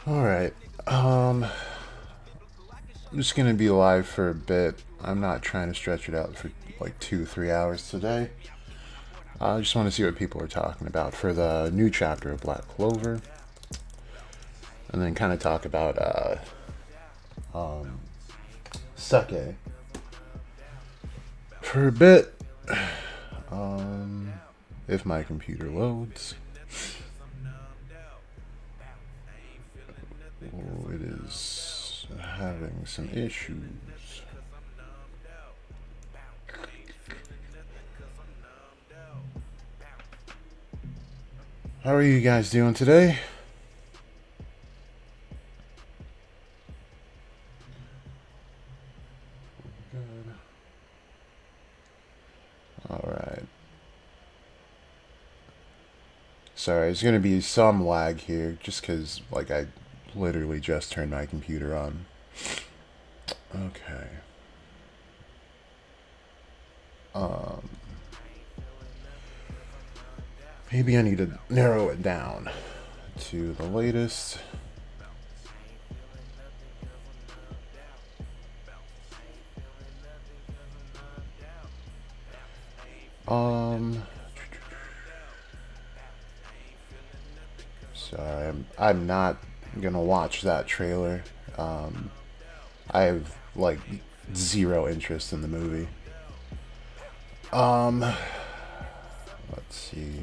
Alright. I'm just gonna be live for a bit. I'm not trying to stretch it out for like 2, 3 hours today. I just want to see what people are talking about for the new chapter of Black Clover, and then kind of talk about Sekke for a bit. Um, if my computer loads. Oh, it is having some issues. How are you guys doing today? Good. Alright. Sorry, there's gonna be some lag here just because, like, I literally just turned my computer on. Okay. Um, Maybe I need to narrow it down to the latest. Um, Sorry, I'm not gonna watch that trailer. Um, I have like zero interest in the movie. Um, let's see.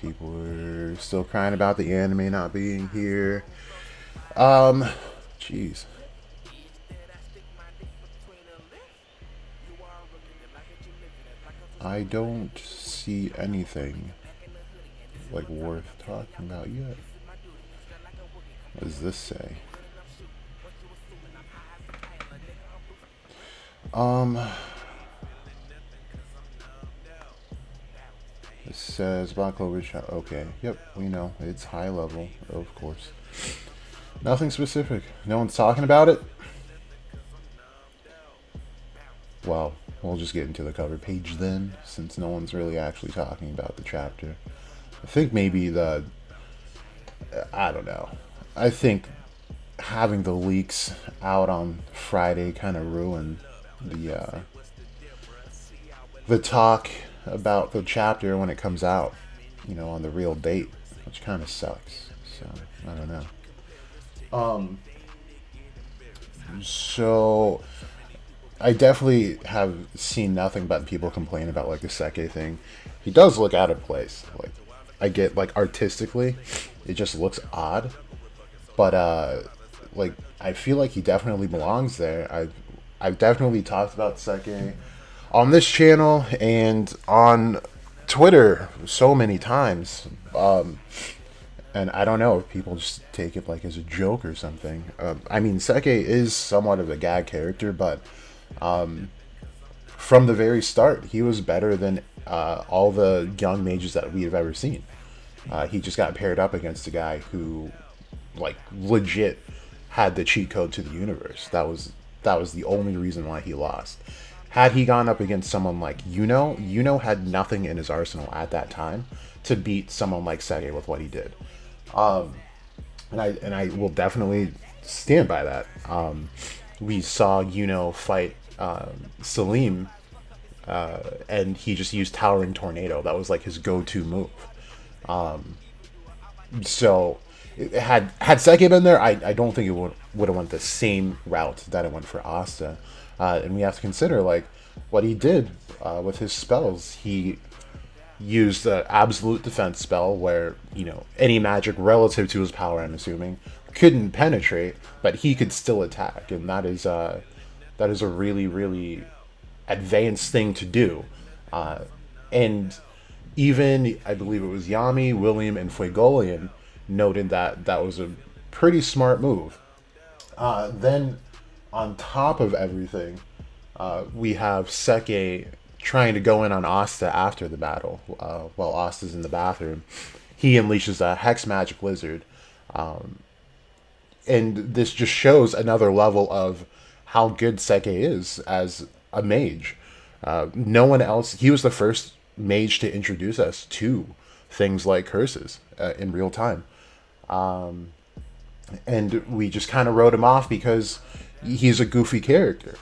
People are still crying about the anime not being here. Um, Jeez. I don't see anything like worth talking about yet. What does this say? Um, it says Black Clover. Okay, yep, we know it's high level, of course. Nothing specific. No one's talking about it. Well, we'll just get into the cover page then, since no one's really actually talking about the chapter. I think maybe I don't know. I think having the leaks out on Friday kind of ruined the talk about the chapter when it comes out, on the real date, which kind of sucks. So I don't know. Um, so I definitely have seen nothing but people complain about like the Sekke thing. He does look out of place. Like I get like artistically, it just looks odd. But like I feel like he definitely belongs there. I've definitely talked about Sekke on this channel and on Twitter so many times. And I don't know if people just take it like as a joke or something. I mean, Sekke is somewhat of a gag character, but from the very start, he was better than all the young mages that we have ever seen. He just got paired up against a guy who, like, legit had the cheat code to the universe. That was the only reason why he lost. Had he gone up against someone like Yuno had nothing in his arsenal at that time to beat someone like Sekke with what he did. And I will definitely stand by that. We saw fight Salim, and he just used Towering Tornado. That was like his go-to move. So had Sekke been there, I don't think it would have went the same route that it went for Asta. And we have to consider like what he did with his spells. He used the absolute defense spell where any magic relative to his power, I'm assuming, couldn't penetrate, but he could still attack, and that is a really really advanced thing to do. And even I believe it was Yami, William, and Fuegolian noted that that was a pretty smart move. Then, on top of everything, we have Sekke trying to go in on Asta after the battle. While Asta's in the bathroom, he unleashes a Hex Magic Lizard. And this just shows another level of how good Sekke is as a mage. No one else, he was the first mage to introduce us to things like curses in real time. and we just kind of wrote him off because he's a goofy character.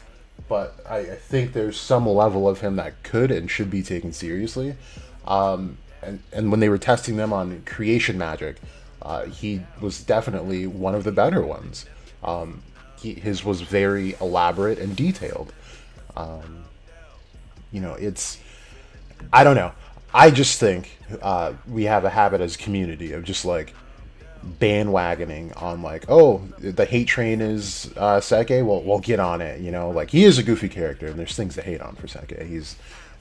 But I think there's some level of him that could and should be taken seriously. And when they were testing them on creation magic, he was definitely one of the better ones. His was very elaborate and detailed. It's, I don't know. I just think we have a habit as a community of just like bandwagoning on like, oh, the hate train is Sekke. Well, we'll get on it. Like he is a goofy character, and there's things to hate on for Sekke. He's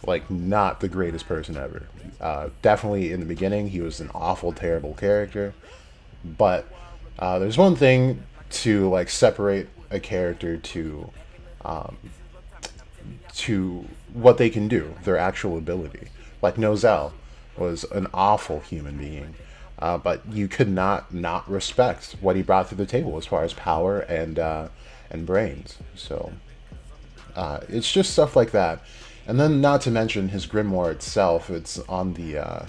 like not the greatest person ever. Definitely in the beginning, he was an awful, terrible character. But there's one thing to like separate a character to what they can do, their actual ability. Like Nozel was an awful human being, but you could not respect what he brought to the table as far as power and brains. So it's just stuff like that, and then not to mention his grimoire itself. It's on the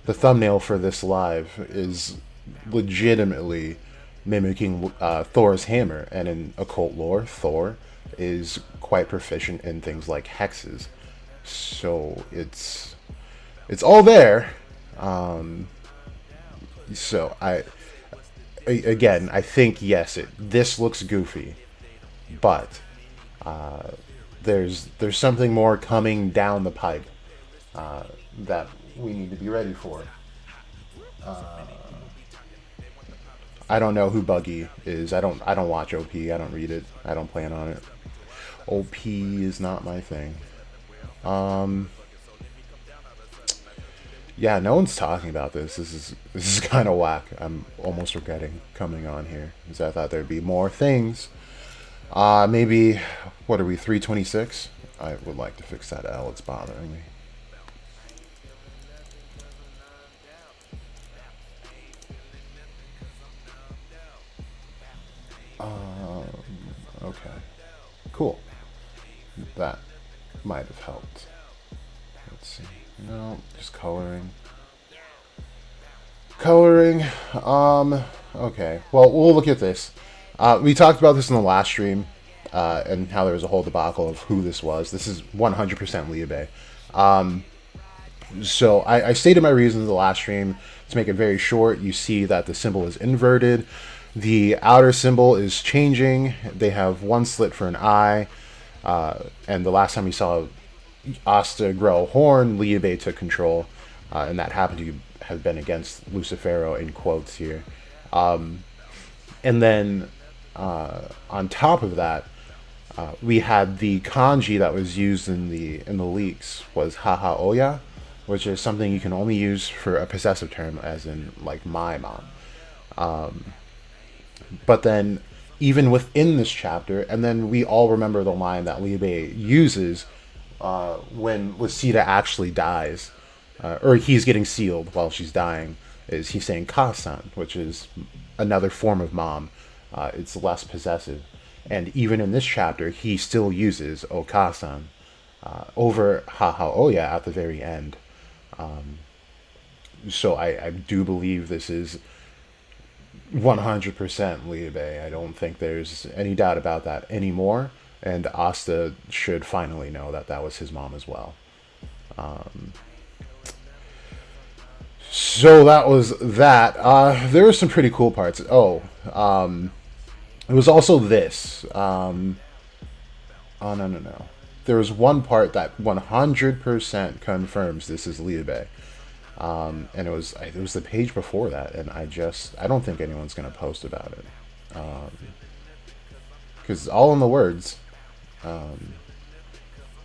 thumbnail for this live is legitimately mimicking Thor's hammer, and in occult lore, Thor is quite proficient in things like hexes. So it's all there. So again, I think yes, this looks goofy, but there's something more coming down the pipe that we need to be ready for. I don't know who Buggy is. I don't watch OP. I don't read it. I don't plan on it. OP is not my thing. Yeah, no one's talking about this. This is kind of whack. I'm almost regretting coming on here because I thought there'd be more things. Maybe what are we 326? I would like to fix that L. It's bothering me. Okay, cool. That might have helped. Let's see. No, just coloring. Coloring. Okay. Well, we'll look at this. We talked about this in the last stream, and how there was a whole debacle of who this was. This is 100% Liabe. So I stated my reasons in the last stream. To make it very short, you see that the symbol is inverted. The outer symbol is changing. They have one slit for an eye. And the last time we saw Asta grow a horn, Liabe took control. And that happened to have been against Lucifero in quotes here. And then on top of that, we had the kanji that was used in the leaks was haha oya, which is something you can only use for a possessive term, as in like my mom. But then even within this chapter, and then we all remember the line that Liabe uses when Lucida actually dies, or he's getting sealed while she's dying, is he's saying Kasan, which is another form of mom. It's less possessive. And even in this chapter, he still uses Okasan over Haha Oya at the very end. So I do believe this is 100% Liabe. I don't think there's any doubt about that anymore. And Asta should finally know that that was his mom as well. So that was that. There were some pretty cool parts. It was also this. Oh, no. There was one part that 100% confirms this is Liabe. And it was the page before that, and I don't think anyone's going to post about it. Because all in the words.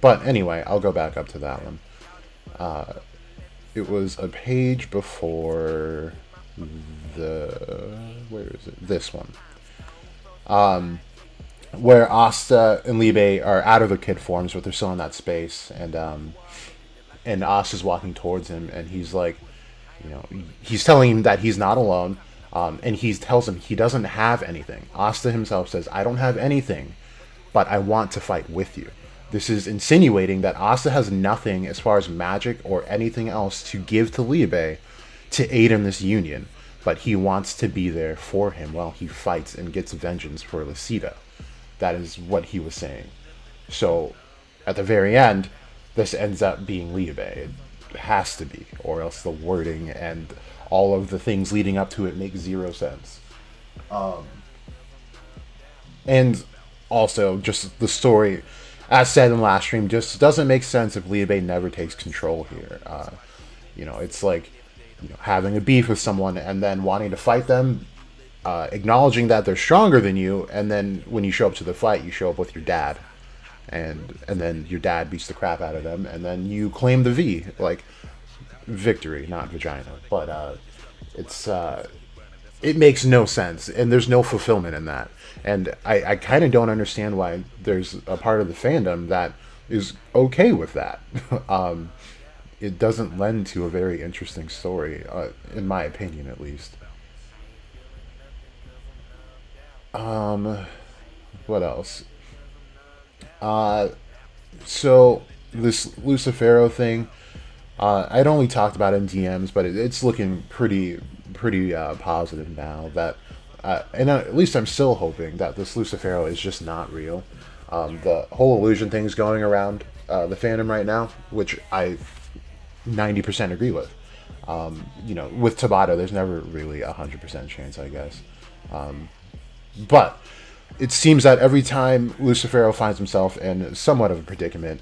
But anyway, I'll go back up to that one. It was a page before where is it? This one. Where Asta and Liabe are out of their kid forms, but they're still in that space, and Asta's walking towards him, and he's like, he's telling him that he's not alone, and he tells him he doesn't have anything. Asta himself says, "I don't have anything, but I want to fight with you." This is insinuating that Asta has nothing as far as magic or anything else to give to Liabe to aid in this union. but he wants to be there for him while he fights and gets vengeance for Lucida. That is what he was saying. So, at the very end, this ends up being Liebe. It has to be, or else the wording and all of the things leading up to it make zero sense. And also, just the story, as said in last stream, just doesn't make sense if Liebe never takes control here. It's like having a beef with someone and then wanting to fight them, acknowledging that they're stronger than you, and then when you show up to the fight, you show up with your dad, and then your dad beats the crap out of them, and then you claim the V, like victory, not vagina. But it's it makes no sense, and there's no fulfillment in that. And I kind of don't understand why there's a part of the fandom that is okay with that. It doesn't lend to a very interesting story, in my opinion, at least. What else? Uh, so this Lucifero thing, I'd only talked about it in DMs, but it's looking pretty positive now. And at least I'm still hoping that this Lucifero is just not real. The whole illusion thing's going around the fandom right now, which I 90% agree with. With Tabata, there's never really 100% chance, I guess. But it seems that every time Lucifero finds himself in somewhat of a predicament,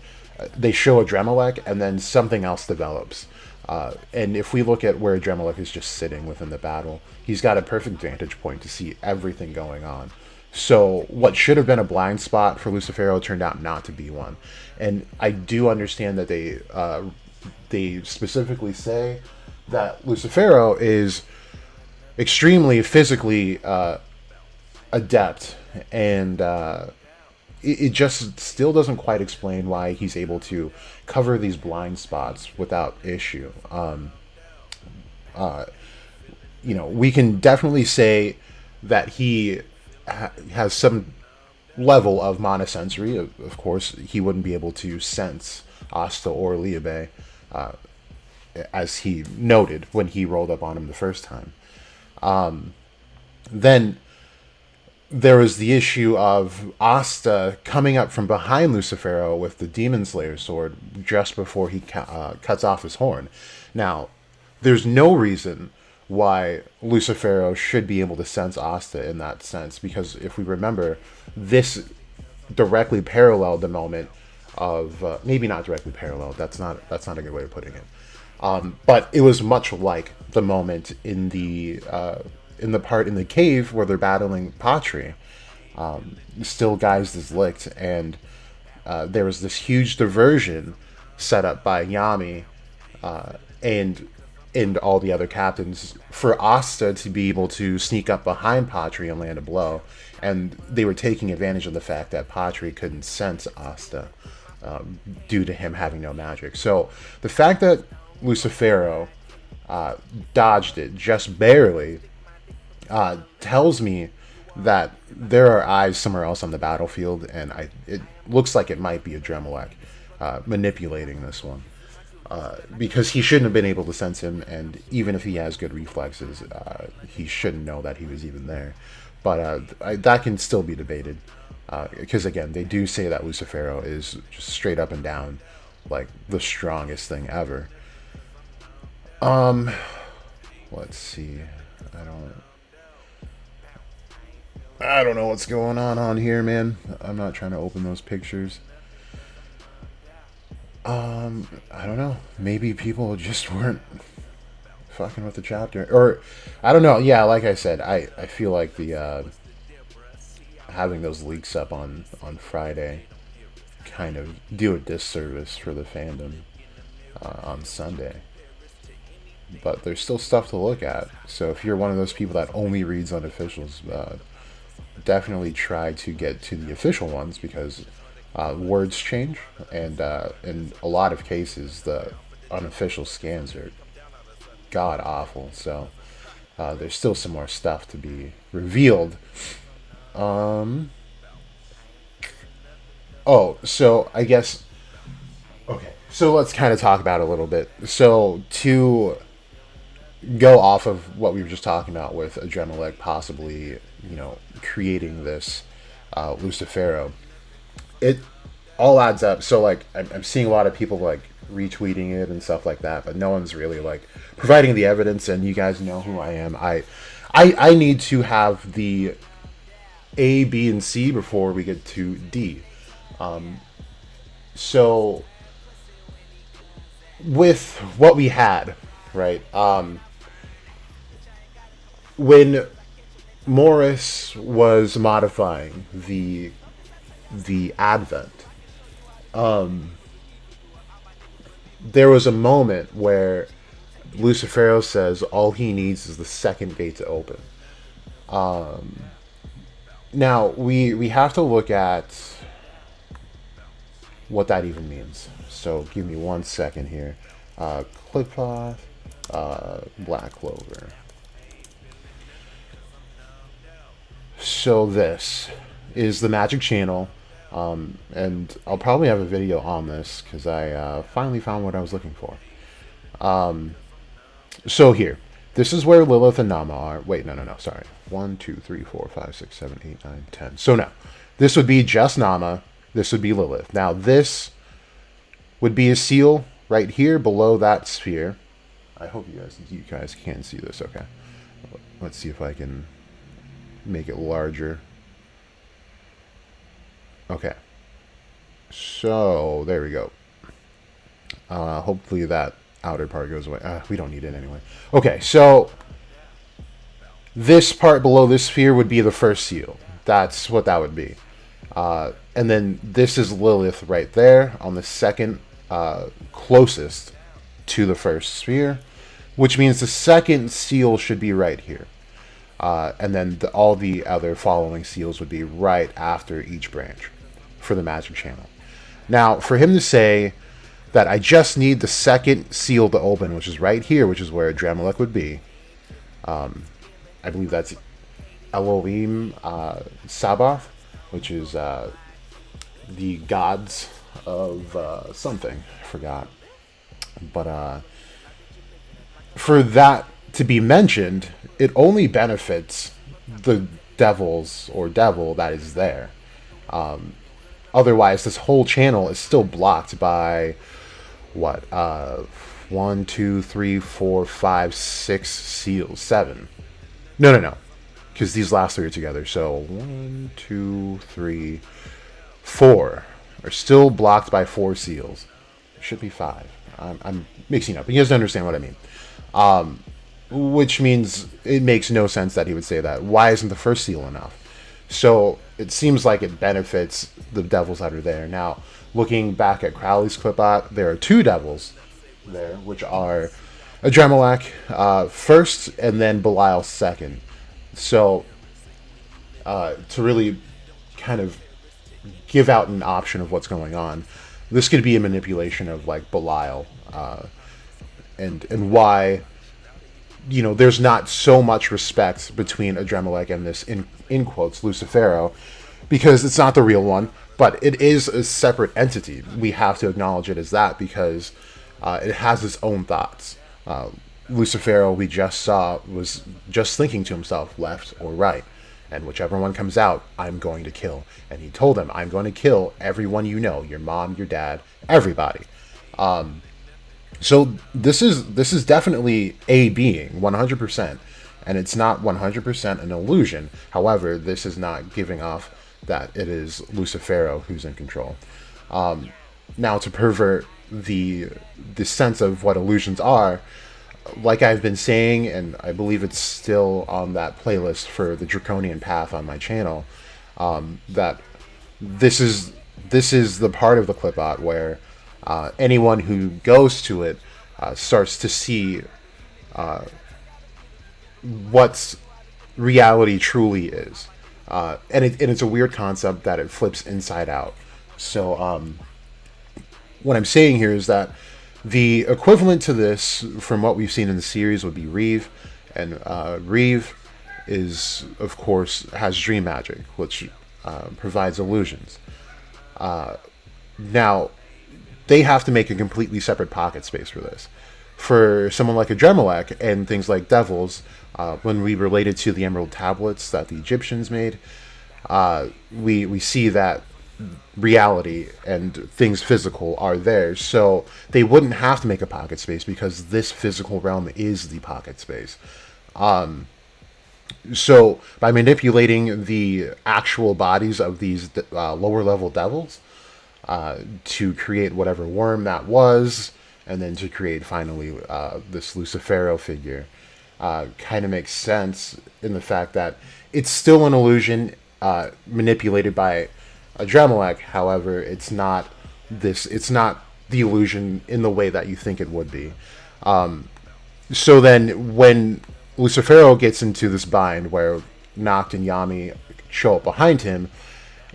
they show a Dremelec and then something else develops. And if we look at where Dremelec is just sitting within the battle, he's got a perfect vantage point to see everything going on. So what should have been a blind spot for Lucifero turned out not to be one. And I do understand that they specifically say that Lucifero is extremely physically adept, and it just still doesn't quite explain why he's able to cover these blind spots without issue. We can definitely say that he has some level of monosensory. Of course, he wouldn't be able to sense Asta or Liebe, as he noted when he rolled up on him the first time. Then there was the issue of Asta coming up from behind Lucifero with the Demon Slayer sword just before he cuts off his horn. Now, there's no reason why Lucifero should be able to sense Asta in that sense, because if we remember, this directly paralleled the moment of maybe not directly parallel. That's not a good way of putting it. But it was much like the moment in the part in the cave where they're battling Patri. Still guised as Licht, and there was this huge diversion set up by Yami and all the other captains for Asta to be able to sneak up behind Patri and land a blow. And they were taking advantage of the fact that Patri couldn't sense Asta due to him having no magic. So the fact that Lucifero dodged it just barely tells me that there are eyes somewhere else on the battlefield, and it looks like it might be a Dremelec manipulating this one. Because he shouldn't have been able to sense him, and even if he has good reflexes, he shouldn't know that he was even there. But that can still be debated, because again, they do say that Lucifero is just straight up and down like the strongest thing ever. Let's see. I don't know what's going on here, man. I'm not trying to open those pictures. I don't know. Maybe people just weren't fucking with the chapter, or I don't know. Yeah, like I said, I feel like the having those leaks up on Friday kind of do a disservice for the fandom on Sunday. But there's still stuff to look at. So if you're one of those people that only reads unofficials, definitely try to get to the official ones, because words change, and in a lot of cases, the unofficial scans are god awful. So there's still some more stuff to be revealed. So I guess, okay, so let's kind of talk about it a little bit. So to go off of what we were just talking about with Adremalec possibly, creating this Lucifero, it all adds up. So like I'm seeing a lot of people like retweeting it and stuff like that, but no one's really like providing the evidence. And you guys know who I am. I need to have the A, B, and C before we get to D. So with what we had, right? When Morris was modifying the Advent, there was a moment where Lucifero says all he needs is the second gate to open. Now we have to look at what that even means. So give me 1 second here. Clipcloth, Black Clover. So this is the magic channel, and I'll probably have a video on this because I finally found what I was looking for. So here, this is where Lilith and Nama are. Wait, no, sorry. 1, 2, 3, 4, 5, 6, 7, 8, 9, 10. So now, this would be just Nama. This would be Lilith. Now this would be a seal right here below that sphere. I hope you guys can see this. Okay, let's see if I can make it larger. Okay, so there we go. Hopefully that outer part goes away. We don't need it anyway. Okay, so this part below this sphere would be the first seal. That's what that would be. And then this is Lilith right there on the second closest to the first sphere, which means the second seal should be right here. And then all the other following seals would be right after each branch for the magic channel. Now, for him to say that I just need the second seal to open, which is right here, which is where Adremalec would be, I believe that's Elohim Sabaoth, which is the gods of something. I forgot. But for that to be mentioned, it only benefits the devils or devil that is there. Otherwise, this whole channel is still blocked by what? 1, 2, 3, 4, 5, 6 seals. 7. No. Because these last three are together. So 1, 2, 3, 4 are still blocked by 4 seals. It should be 5. I'm mixing up. You guys understand what I mean. Which means it makes no sense that he would say that. Why isn't the first seal enough? So it seems like it benefits the devils that are there. Now, looking back at Crowley's clip art, there are 2 devils there, which are Adremalec first and then Belial second. So to really kind of give out an option of what's going on, this could be a manipulation of like Belial and why there's not so much respect between Adremalec and this in quotes Lucifero, because it's not the real one, but it is a separate entity. We have to acknowledge it as that because it has its own thoughts. Lucifero, we just saw, was just thinking to himself, left or right. And whichever one comes out, I'm going to kill. And he told him, I'm going to kill everyone you know, your mom, your dad, everybody. So this is definitely a being, 100%. And it's not 100% an illusion. However, this is not giving off that it is Lucifero who's in control. Now, to pervert the sense of what illusions are, like I've been saying, and I believe it's still on that playlist for the Draconian Path on my channel, that this is the part of the clip art where anyone who goes to it starts to see what reality truly is. And it's a weird concept that it flips inside out. So what I'm saying here is that the equivalent to this, from what we've seen in the series, would be Reeve. And Reeve is, of course, has dream magic, which provides illusions. Now, they have to make a completely separate pocket space for this. for someone like a Dremelech and things like devils, when we relate it to the emerald tablets that the Egyptians made, we see that reality and things physical are there. So they wouldn't have to make a pocket space because this physical realm is the pocket space. So by manipulating the actual bodies of these lower level devils to create whatever worm that was, and then to create finally this Lucifero figure, kind of makes sense in the fact that it's still an illusion manipulated by a Dremelech. However, it's not this. It's not the illusion in the way that you think it would be. So then, when Lucifero gets into this bind where Noct and Yami show up behind him,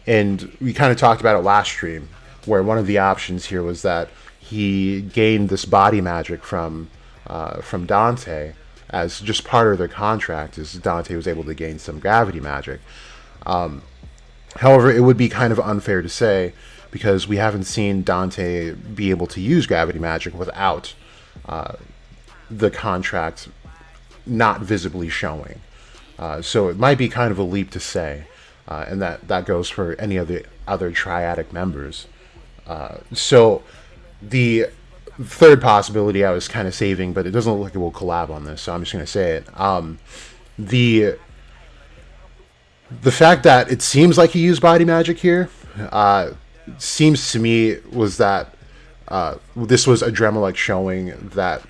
and we kind of talked about it last stream, where one of the options here was that he gained this body magic from Dante as just part of their contract, as Dante was able to gain some gravity magic. However, it would be kind of unfair to say because we haven't seen Dante be able to use gravity magic without the contract not visibly showing. So it might be kind of a leap to say, and that goes for any of the other triadic members. So the third possibility I was kind of saving, but it doesn't look like it will collab on this, so I'm just going to say it. The fact that it seems like he used body magic here seems to me was that this was a Dremelech showing that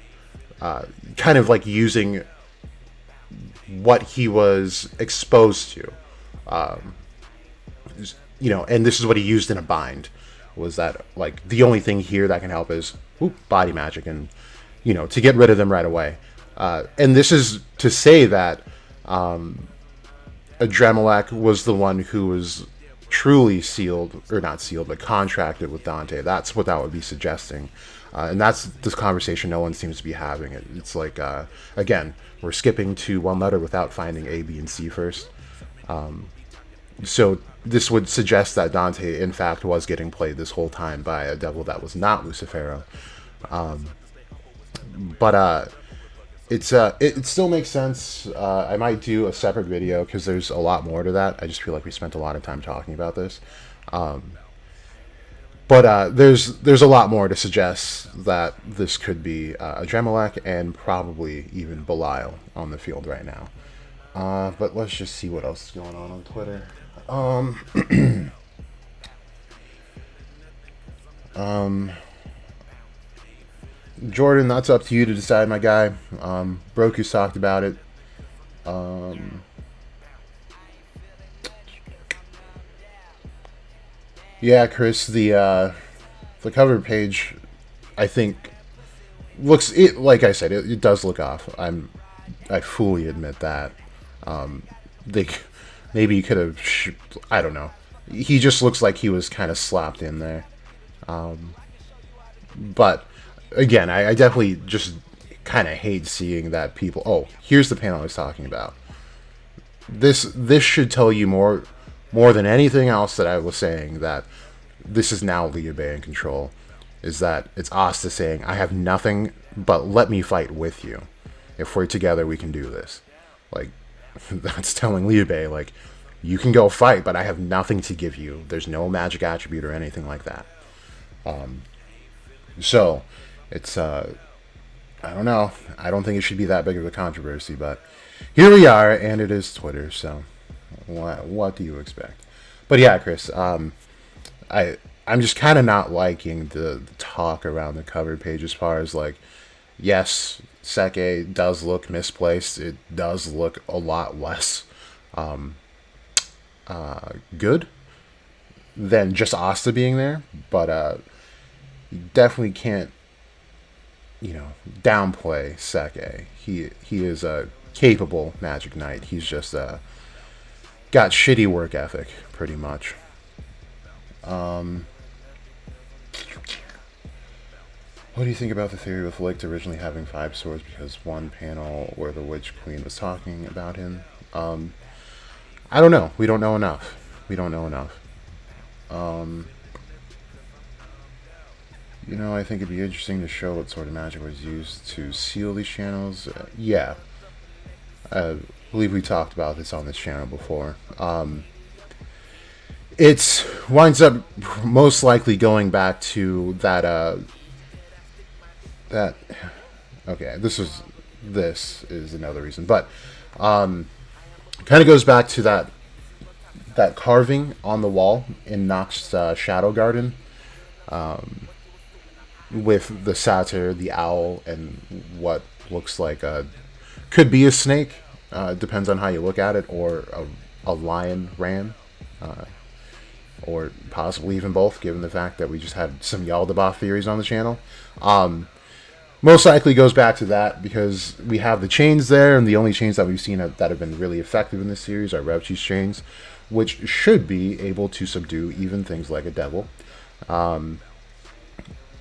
kind of like using what he was exposed to. And this is what he used in a bind, was that like the only thing here that can help is body magic, and to get rid of them right away. And this is to say that Dremelech was the one who was truly sealed, or not sealed, but contracted with Dante. That's what that would be suggesting. And that's this conversation no one seems to be having. It's like, again, we're skipping to one letter without finding A, B, and C first. So this would suggest that Dante, in fact, was getting played this whole time by a devil that was not Lucifero. But it still makes sense. I might do a separate video because there's a lot more to that. I just feel like we spent a lot of time talking about this. But there's a lot more to suggest that this could be a Dremelech and probably even Belial on the field right now. But let's just see what else is going on Twitter. Jordan, that's up to you to decide, my guy. Broku's talked about it. Yeah, Chris, the cover page, I think, looks it like I said, it does look off. I fully admit that. They maybe you could have, I don't know. He just looks like he was kind of slapped in there. But again, I definitely just kind of hate seeing that people. Oh, here's the panel I was talking about. This should tell you more than anything else that I was saying, that this is now Liu Bei in control. Is that it's Asta saying, I have nothing, but let me fight with you. If we're together, we can do this. Like, that's telling Liu Bei, like, you can go fight, but I have nothing to give you. There's no magic attribute or anything like that. So, it's, I don't know. I don't think it should be that big of a controversy, but here we are, and it is Twitter, so what do you expect? But yeah, Chris, I'm just kind of not liking the talk around the cover page as far as, like, yes, Sekke does look misplaced. It does look a lot less good than just Asta being there, but you definitely can't, downplay Sekke. He is a capable Magic Knight. He's just got shitty work ethic, pretty much. What do you think about the theory with Licht originally having 5 swords because one panel where the Witch Queen was talking about him? I don't know. We don't know enough. You know, I think it'd be interesting to show what sort of magic was used to seal these channels. Yeah, I believe we talked about this on this channel before. It winds up most likely going back to that. That okay. This is another reason, but kind of goes back to that carving on the wall in Nox's Shadow Garden with the satyr, the owl, and what looks like a could be a snake. Depends on how you look at it, or a lion ram, or possibly even both, given the fact that we just had some Yaldabaoth theories on the channel. Most likely goes back to that because we have the chains there, and the only chains that we've seen that have been really effective in this series are Revchi's chains, which should be able to subdue even things like a devil.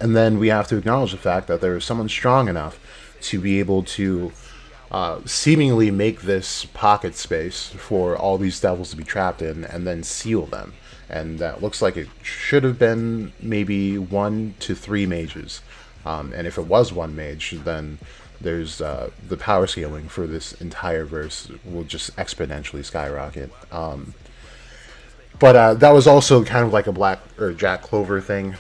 And then we have to acknowledge the fact that there is someone strong enough to be able to seemingly make this pocket space for all these devils to be trapped in and then seal them. And that looks like it should have been maybe 1 to 3 mages. And if it was 1 mage, then there's the power scaling for this entire verse will just exponentially skyrocket. But that was also kind of like a Black or Jack Clover thing,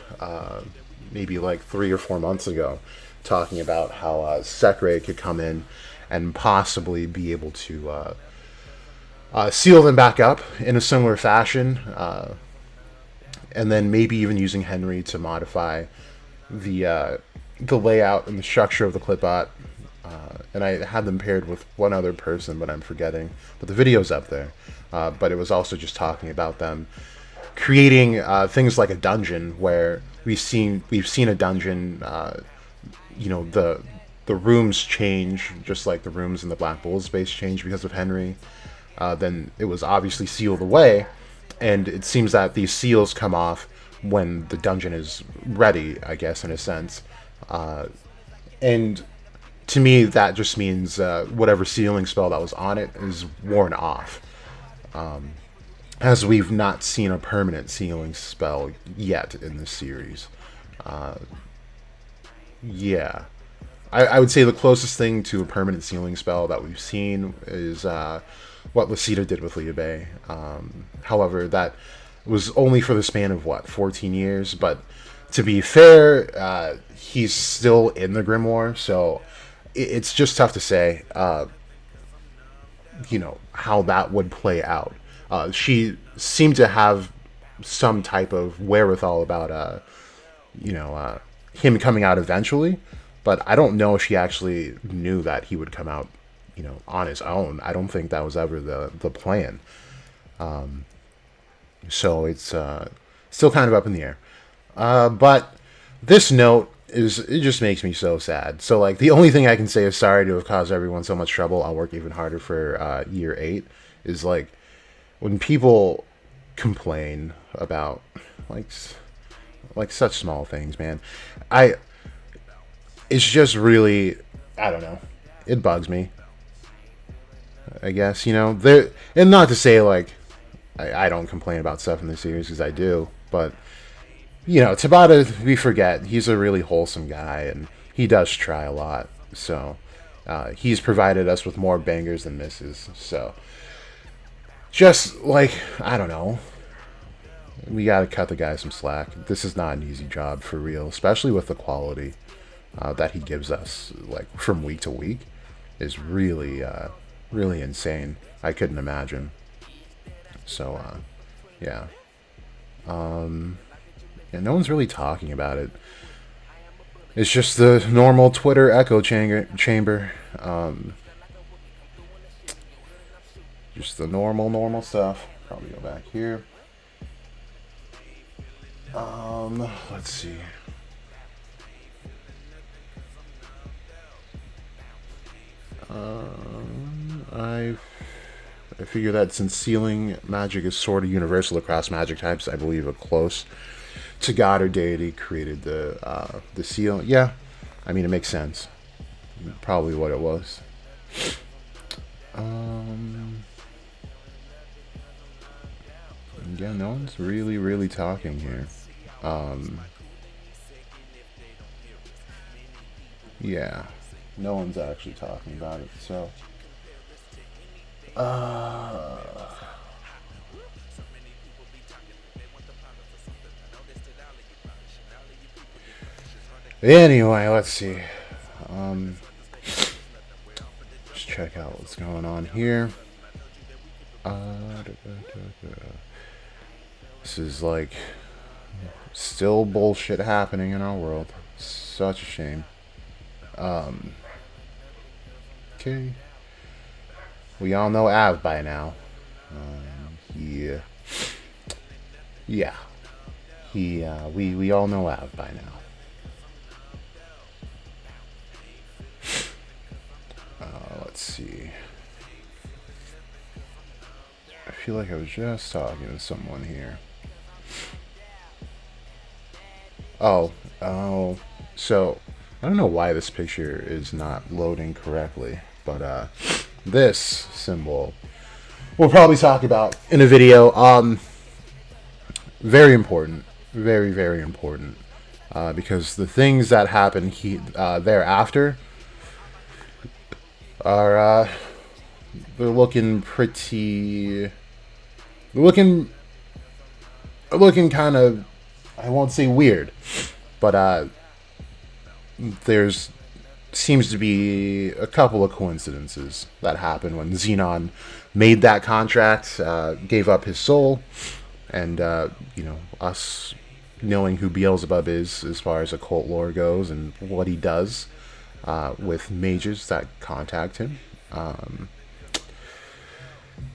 maybe like 3 or 4 months ago, talking about how Sekke could come in and possibly be able to seal them back up in a similar fashion, and then maybe even using Henry to modify the layout and the structure of the clipbot. And I had them paired with one other person, but I'm forgetting. But the video's up there. But it was also just talking about them creating things like a dungeon where we've seen a dungeon. The rooms change just like the rooms in the Black Bull's base change because of Henry. Then it was obviously sealed away, and it seems that these seals come off when the dungeon is ready, I guess, in a sense. And to me, that just means whatever sealing spell that was on it is worn off. As we've not seen a permanent sealing spell yet in this series. Yeah. I would say the closest thing to a permanent sealing spell that we've seen is what Lucida did with Liu Bei. However, that was only for the span of, 14 years? But to be fair, he's still in the Grimoire, so it's just tough to say, how that would play out. She seemed to have some type of wherewithal about, him coming out eventually, but I don't know if she actually knew that he would come out, on his own. I don't think that was ever the plan. So it's still kind of up in the air. But this note it just makes me so sad. So like the only thing I can say is sorry to have caused everyone so much trouble. I'll work even harder for year 8. Is like when people complain about like such small things, man. It's just really, I don't know. It bugs me. I guess, there, and not to say like I don't complain about stuff in the series, because I do, but Tabata, we forget he's a really wholesome guy and he does try a lot. So he's provided us with more bangers than misses. So just like, I don't know, we gotta cut the guy some slack. This is not an easy job for real, especially with the quality that he gives us, like from week to week, is really really insane. I couldn't imagine. So yeah. Yeah, no one's really talking about it. It's just the normal Twitter echo chamber. Just the normal stuff. Probably go back here. Let's see. I figure that since sealing magic is sort of universal across magic types, I believe a close to god or deity created the seal. Yeah, I mean it makes sense. Probably what it was. Yeah, no one's really talking here. Yeah, no one's actually talking about it. So, anyway, let's see. Um, just check out what's going on here. This is like still bullshit happening in our world. Such a shame. Okay. We all know Av by now. Yeah. Yeah. We all know Av by now. Let's see. I feel like I was just talking to someone here. Oh, oh. So, I don't know why this picture is not loading correctly, but this symbol we'll probably talk about in a video. Very important, very very important, because the things that happen thereafter are they're looking pretty. They're looking kind of. I won't say weird, but there's seems to be a couple of coincidences that happened when Xenon made that contract, gave up his soul, and us knowing who Beelzebub is as far as occult lore goes and what he does with mages that contact him.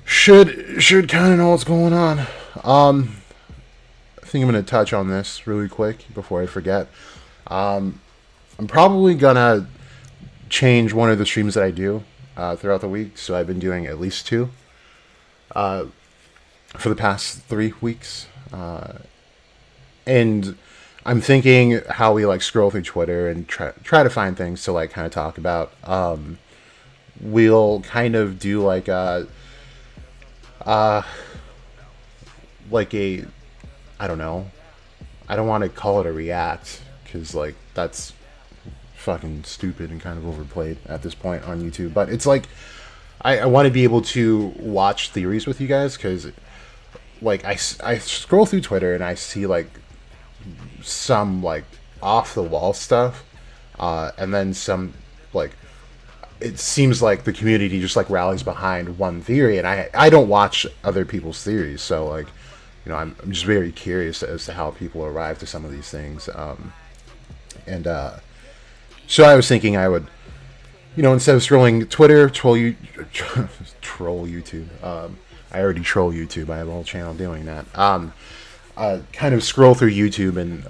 Should kind of know what's going on. I think I'm going to touch on this really quick before I forget. I'm probably going to change one of the streams that I do throughout the week. So I've been doing at least two for the past 3 weeks. And I'm thinking how we like scroll through Twitter and try to find things to like kind of talk about. We'll kind of do like a I don't know. I don't want to call it a react because like that's fucking stupid and kind of overplayed at this point on YouTube. But it's like I want to be able to watch theories with you guys because like I scroll through Twitter and I see like some like off the wall stuff, and then some like it seems like the community just like rallies behind one theory, and I don't watch other people's theories, so like I'm just very curious as to how people arrive to some of these things, and so I was thinking I would instead of scrolling Twitter, troll YouTube. I already troll YouTube. I have a whole channel doing that. Kind of scroll through YouTube and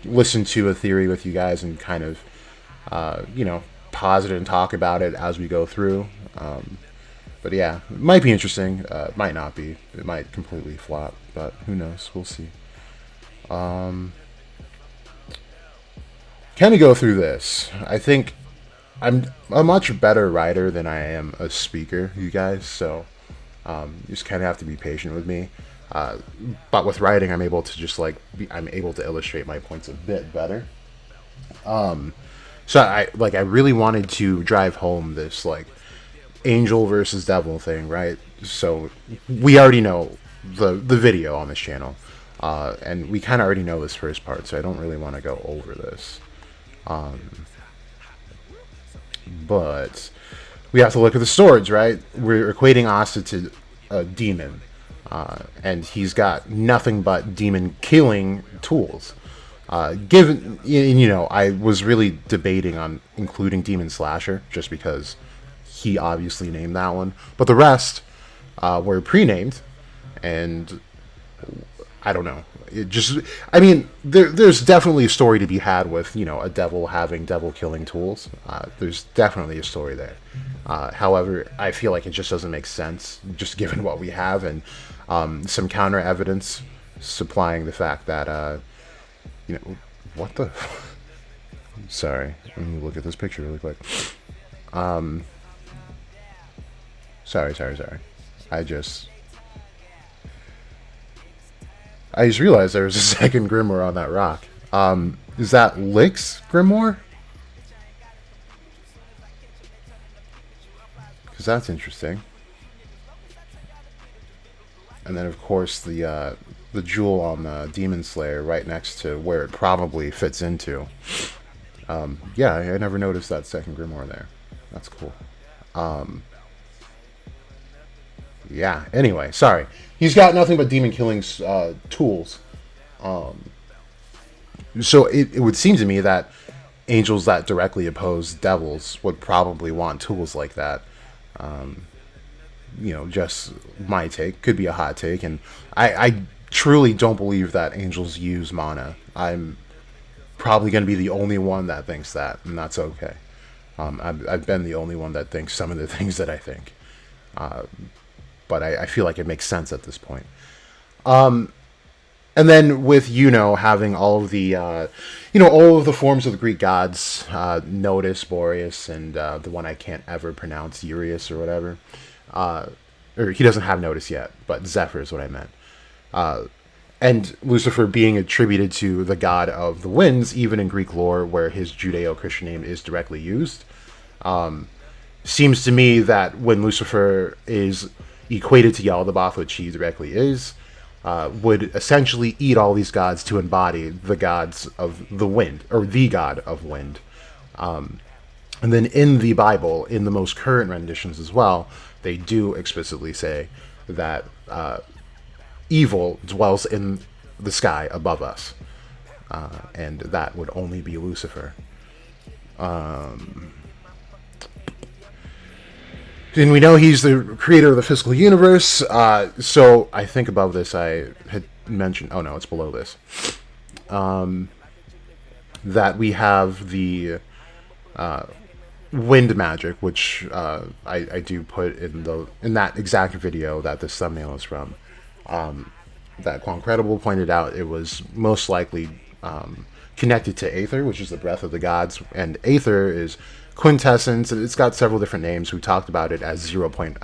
listen to a theory with you guys and kind of pause it and talk about it as we go through. But yeah, it might be interesting. It might not be. It might completely flop, but who knows? We'll see. Kind of go through this. I think I'm a much better writer than I am a speaker, you guys. So you just kind of have to be patient with me. But with writing, I'm able to just I'm able to illustrate my points a bit better. So I really wanted to drive home this like angel versus devil thing, right? So we already know the video on this channel, and we kind of already know this first part, so I don't really want to go over this. But we have to look at the swords, right? We're equating Asta to a demon, and he's got nothing but demon killing tools. Given I was really debating on including Demon Slasher just because he obviously named that one, but the rest were pre-named, and I don't know. There's definitely a story to be had with a devil having devil killing tools. There's definitely a story there. However, I feel like it just doesn't make sense just given what we have and some counter evidence supplying the fact that what the. Sorry, let me look at this picture really quick. Sorry. I just realized there was a second grimoire on that rock. Is that Lick's grimoire? So that's interesting. And then, of course, the jewel on the Demon Slayer right next to where it probably fits into. Yeah, I never noticed that second grimoire there. That's cool. Yeah. Anyway, sorry. He's got nothing but demon killing tools. So it would seem to me that angels that directly oppose devils would probably want tools like that. Just my take. Could be a hot take. And I truly don't believe that angels use mana. I'm probably going to be the only one that thinks that, and that's okay. I've been the only one that thinks some of the things that I think. But I feel like it makes sense at this point. And then with having all of the all of the forms of the Greek gods, Notus, Boreas, and the one I can't ever pronounce, Urius or whatever. Or he doesn't have Notus yet, but Zephyr is what I meant. And Lucifer being attributed to the god of the winds, even in Greek lore, where his Judeo-Christian name is directly used. Seems to me that when Lucifer is equated to Yaldabaoth, which he directly is, would essentially eat all these gods to embody the gods of the wind, or the god of wind. And then in the Bible, in the most current renditions as well, they do explicitly say that evil dwells in the sky above us. And that would only be Lucifer. And we know he's the creator of the physical universe. So I think above this I had mentioned... Oh, no, it's below this. That we have the wind magic, which I do put in that exact video that this thumbnail is from. That Quancredible pointed out, it was most likely connected to Aether, which is the breath of the gods. And Aether is quintessence. It's got several different names. We talked about it as 0 point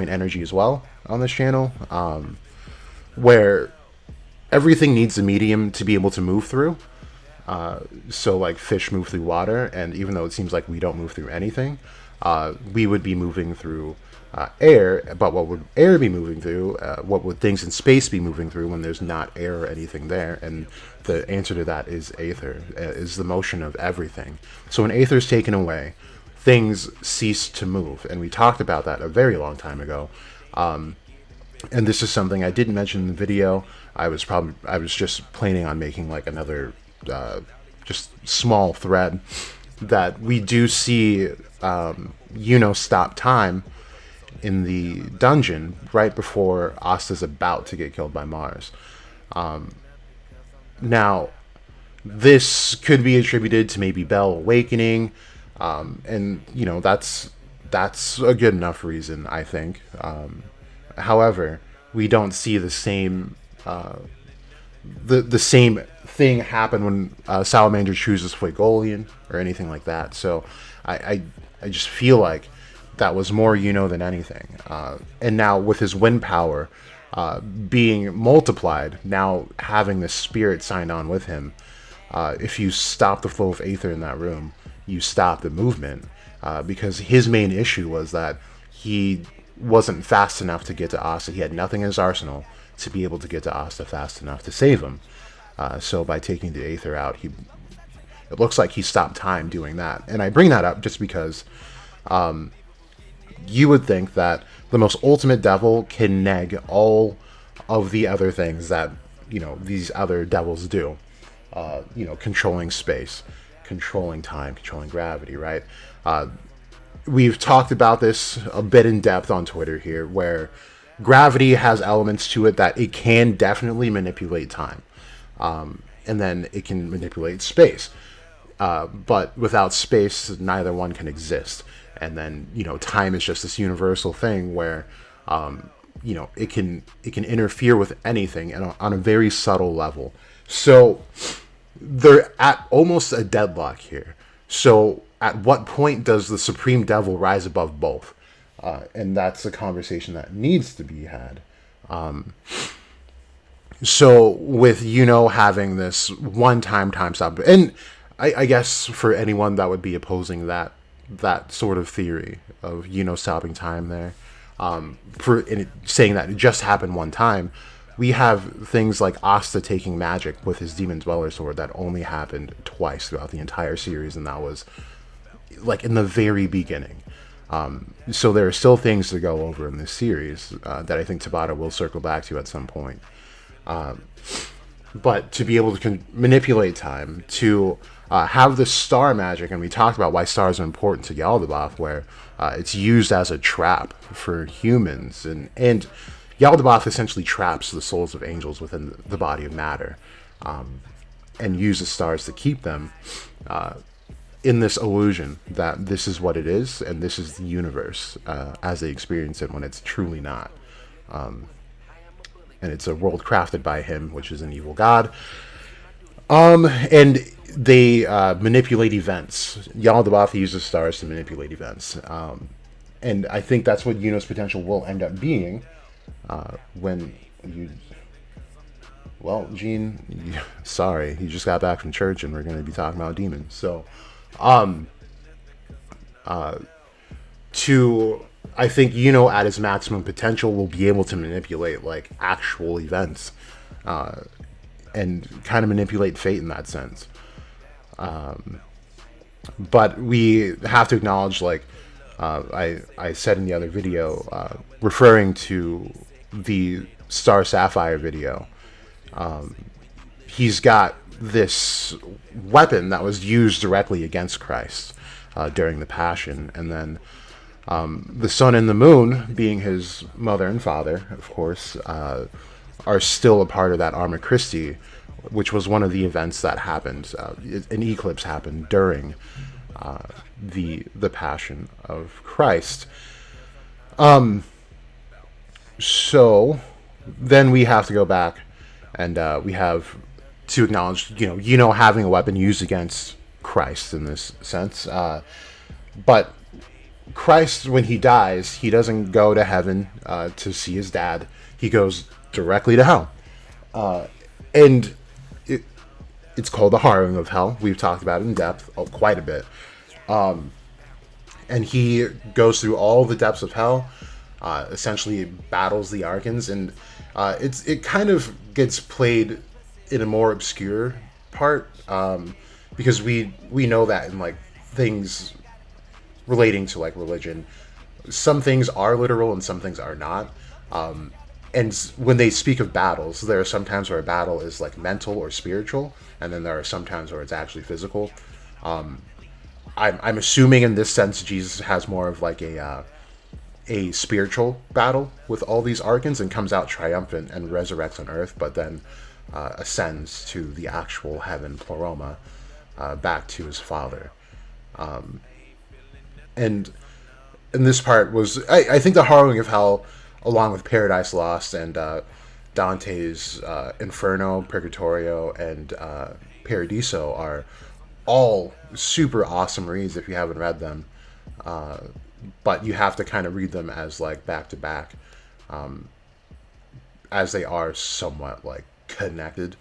energy as well on this channel, where everything needs a medium to be able to move through. So like fish move through water, and even though it seems like we don't move through anything, we would be moving through air. But what would air be moving through? What would things in space be moving through when there's not air or anything there? And the answer to that is Aether, is the motion of everything. So when Aether is taken away, things cease to move. And we talked about that a very long time ago. And this is something I didn't mention in the video. I was just planning on making like another just small thread that we do see stop time in the dungeon right before Asta's about to get killed by Mars. Now, this could be attributed to maybe Bell awakening, and that's a good enough reason, I think. However, we don't see the same the same thing happen when Salamander chooses Fuegolian or anything like that. So I just feel like that was more than anything. And now with his wind power being multiplied, now having the spirit signed on with him, if you stop the flow of Aether in that room, you stop the movement, because his main issue was that he wasn't fast enough to get to Asta. He had nothing in his arsenal to be able to get to Asta fast enough to save him. So by taking the Aether out, it looks like he stopped time doing that. And I bring that up just because you would think that the most ultimate devil can neg all of the other things that these other devils do. Controlling space, controlling time, controlling gravity, right? We've talked about this a bit in depth on Twitter here, where gravity has elements to it that it can definitely manipulate time. And then it can manipulate space. But without space, neither one can exist. And then, time is just this universal thing where, it can interfere with anything and on a very subtle level. So they're at almost a deadlock here. So at what point does the Supreme Devil rise above both? And that's a conversation that needs to be had. So with having this one-time time stop, and I guess for anyone that would be opposing that that sort of theory of stopping time there, for saying that it just happened one time. We have things like Asta taking magic with his Demon Dweller sword that only happened twice throughout the entire series, and that was like in the very beginning. So there are still things to go over in this series that I think Tabata will circle back to at some point. But to be able to manipulate time, to have the star magic, and we talked about why stars are important to Yaldabaoth, where it's used as a trap for humans, and Yaldabaoth essentially traps the souls of angels within the body of matter, and uses stars to keep them in this illusion that this is what it is, and this is the universe as they experience it when it's truly not. And it's a world crafted by him, which is an evil god. And they manipulate events. Yaldabaoth uses stars to manipulate events. And I think that's what Yuno's potential will end up being when you... Well, Gene, sorry, you just got back from church and we're going to be talking about demons. So, I think at his maximum potential will be able to manipulate like actual events, and kind of manipulate fate in that sense. But we have to acknowledge, like I said in the other video, referring to the Star Sapphire video, he's got this weapon that was used directly against Christ during the Passion, and then the sun and the moon, being his mother and father, of course, are still a part of that Arma Christi, which was one of the events that happened. An eclipse happened during the Passion of Christ. So then we have to go back, and we have to acknowledge, having a weapon used against Christ in this sense. But Christ, when he dies, he doesn't go to heaven to see his dad. He goes directly to hell. And it's called the Harrowing of Hell. We've talked about it in depth, quite a bit. And he goes through all the depths of hell, essentially battles the Archons, and it kind of gets played in a more obscure part, because we know that in like things relating to like religion, some things are literal and some things are not. And when they speak of battles, there are some times where a battle is like mental or spiritual, and then there are some times where it's actually physical. I'm assuming in this sense Jesus has more of like a spiritual battle with all these Archons and comes out triumphant and resurrects on Earth, but then ascends to the actual heaven, Pleroma, back to his father. And this part was, I think the Harrowing of Hell, along with Paradise Lost and Dante's Inferno, Purgatorio, and Paradiso, are all super awesome reads if you haven't read them. But you have to kind of read them as like back to back, as they are somewhat like connected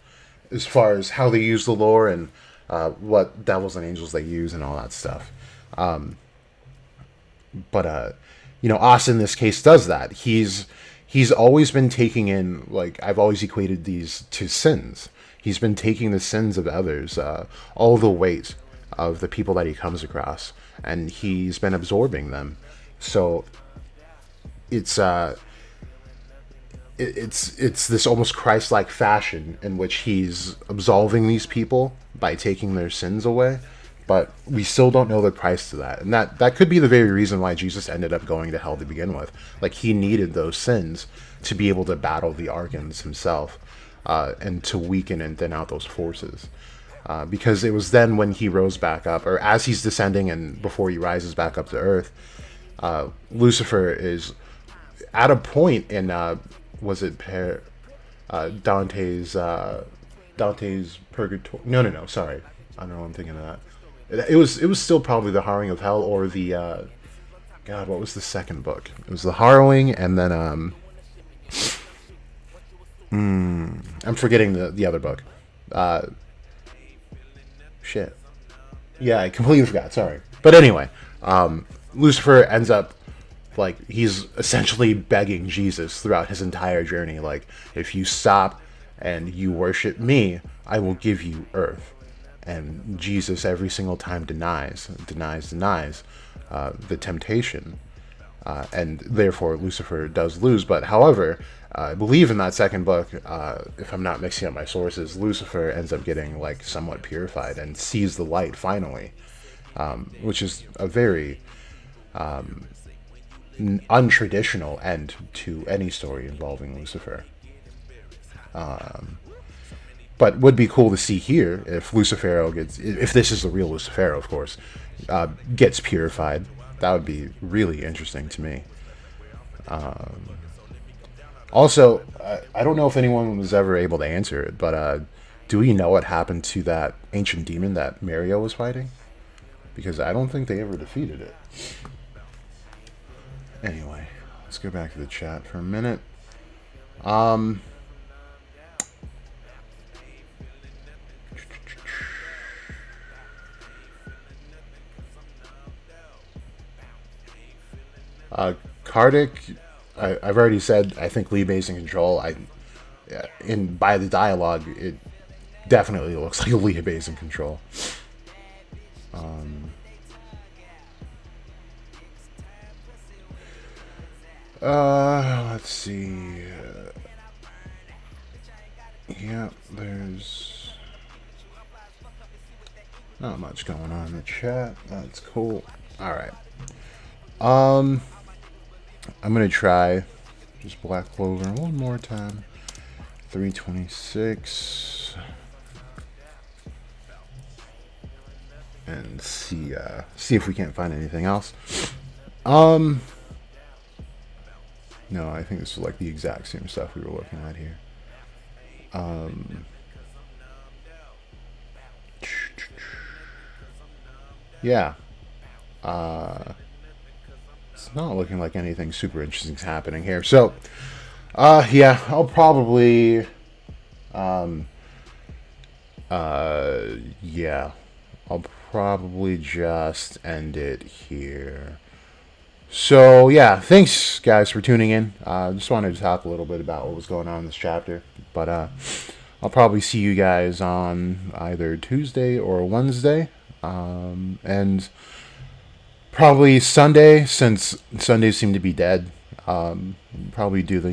as far as how they use the lore and what devils and angels they use and all that stuff. But Asta in this case does that. He's always been taking in, like, I've always equated these to sins. He's been taking the sins of others, all the weight of the people that he comes across, and he's been absorbing them. So it's this almost Christ-like fashion in which he's absolving these people by taking their sins away. But we still don't know the price to that. And that could be the very reason why Jesus ended up going to hell to begin with. Like, he needed those sins to be able to battle the Archons himself, and to weaken and thin out those forces. Because it was then when he rose back up, or as he's descending and before he rises back up to Earth, Lucifer is at a point in, was it Dante's Purgatory? No, sorry. I don't know what I'm thinking of that. It was still probably the Harrowing of Hell, or the God, what was the second book? It was the Harrowing, and then I'm forgetting the other book. Shit. Yeah, I completely forgot. Sorry. But anyway, Lucifer ends up like he's essentially begging Jesus throughout his entire journey. Like, if you stop and you worship me, I will give you earth. And Jesus every single time denies the temptation, and therefore Lucifer does lose. But however, I believe in that second book, if I'm not mixing up my sources, Lucifer ends up getting like somewhat purified and sees the light finally, which is a very untraditional end to any story involving Lucifer. But would be cool to see here if Lucifero gets, if this is the real Lucifero, of course, gets purified. That would be really interesting to me. Also, I don't know if anyone was ever able to answer it, but do we know what happened to that ancient demon that Mario was fighting? Because I don't think they ever defeated it. Anyway, let's go back to the chat for a minute. Kardik, I've already said I think Lee Bay's in control. By the dialogue, it definitely looks like Lee Bay's in control. Let's see. Yeah, there's not much going on in the chat. That's cool. All right. I'm gonna try just Black Clover one more time. 326, and see if we can't find anything else. No, I think this is like the exact same stuff we were looking at here. Yeah. It's not looking like anything super interesting is happening here. So, yeah, I'll probably, yeah, I'll probably just end it here. So, yeah, thanks, guys, for tuning in. Just wanted to talk a little bit about what was going on in this chapter. But, I'll probably see you guys on either Tuesday or Wednesday. And probably Sunday, since Sundays seem to be dead. Probably do the